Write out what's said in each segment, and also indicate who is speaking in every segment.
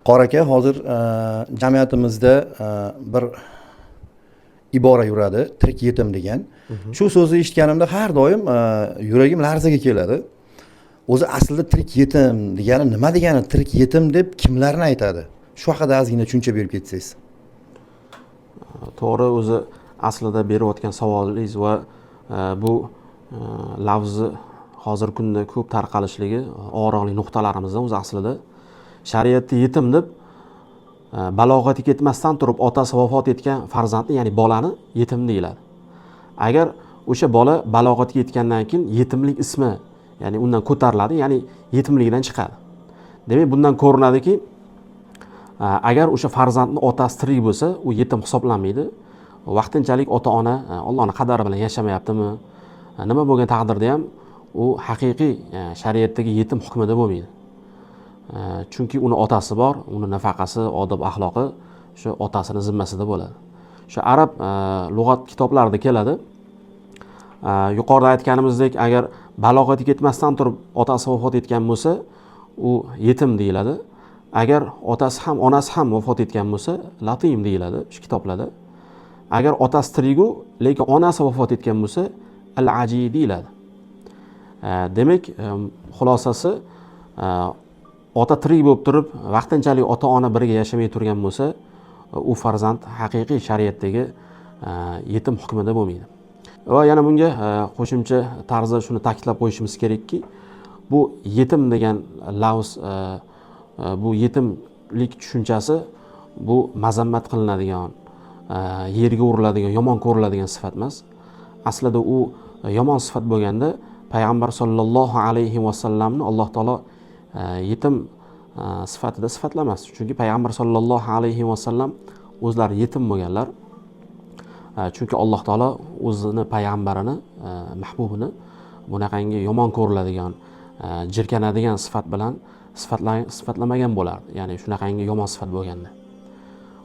Speaker 1: Qori aka, hozir jamiyatimizda bir ibora yuradi, tirik yetim degan. Shu so'zni eshitganimda har doim yuragim larzaga keladi. O'zi aslida tirik yetim degani nima degani? Tirik yetim deb kimlarni aytadi? Shu haqida ozgina tushuncha berib ketsangiz.
Speaker 2: To'g'ri, o'zi aslida berayotgan savolingiz va bu lafzi hozirgi kunda ko'p tarqalishligi og'riqli nuqtalarimizdan o'zi aslida shariatda yetim deb balog'atga yetmasdan turib otasi vafot etgan farzandni, ya'ni bolani yetim deyiladi. Agar o'sha bola balog'atga yetgandan keyin yetimlik ismi, ya'ni undan ko'tariladi, ya'ni yetimlikdan chiqadi. Demak, bundan ko'rinadiki, agar o'sha farzandni otasi tirik bo'lsa, u yetim hisoblanmaydi. Vaqtinchalik ota-ona Allohning qadari bilan yashamayaptimi, nima bo'lgan taqdirda ham u haqiqiy shariatdagi yetim hukmida bo'lmaydi. Chunki uni otasi bor, uni nafaqasi, odob axloqi shu otasini zimmasida bo'ladi. Shu arab lug'at kitoblarida keladi. Yuqorida aytganimizdek, agar balog'atga yetmasdan turib otasi vafot etgan bo'lsa, u yetim deyiladi. Agar otasi ham, onasi ham vafot etgan bo'lsa, latim deyiladi shu kitoblarda. Agar otasi tirigu, lekin onasi vafot etgan bo'lsa, al-aji deyiladi. Demak, xulosasi, ota tirik bo'lib turib, vaqtinchalik ota-ona birga yashamay turgan bo'lsa, u farzand haqiqiy shariatdagi yetim hukmida bo'lmaydi. Va yana bunga qo'shimcha tarzda shuni ta'kidlab qo'yishimiz kerakki, bu yetim degan lafz, bu yetimlik tushunchasi bu mazammat qilinadigan, yerga uriladigan, yomon ko'riladigan sifat emas. Aslida u yomon sifat bo'lganda payg'ambar sollallohu alayhi vasallamni Alloh taolo yetim sifatida sifatlamas. Chunki payg'ambar sollallohu alayhi vasallam o'zlari yetim bo'lganlar. Chunki Alloh taolo o'zini payg'ambarini, mahbubini bunaqangi yomon ko'riladigan, jirkanadigan sifat bilan sifatlamagan bo'lardi. Ya'ni shunaqangi yomon sifat bo'lganda.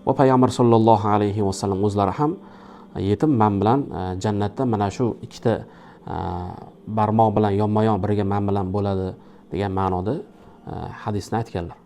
Speaker 2: Va payg'ambar sollallohu alayhi vasallam o'zlari ham yetim men bilan jannatda mana shu ikkita barmoq bilan yonma-yon birga men bilan bo'ladi degan ma'noda hadisni aytganlar.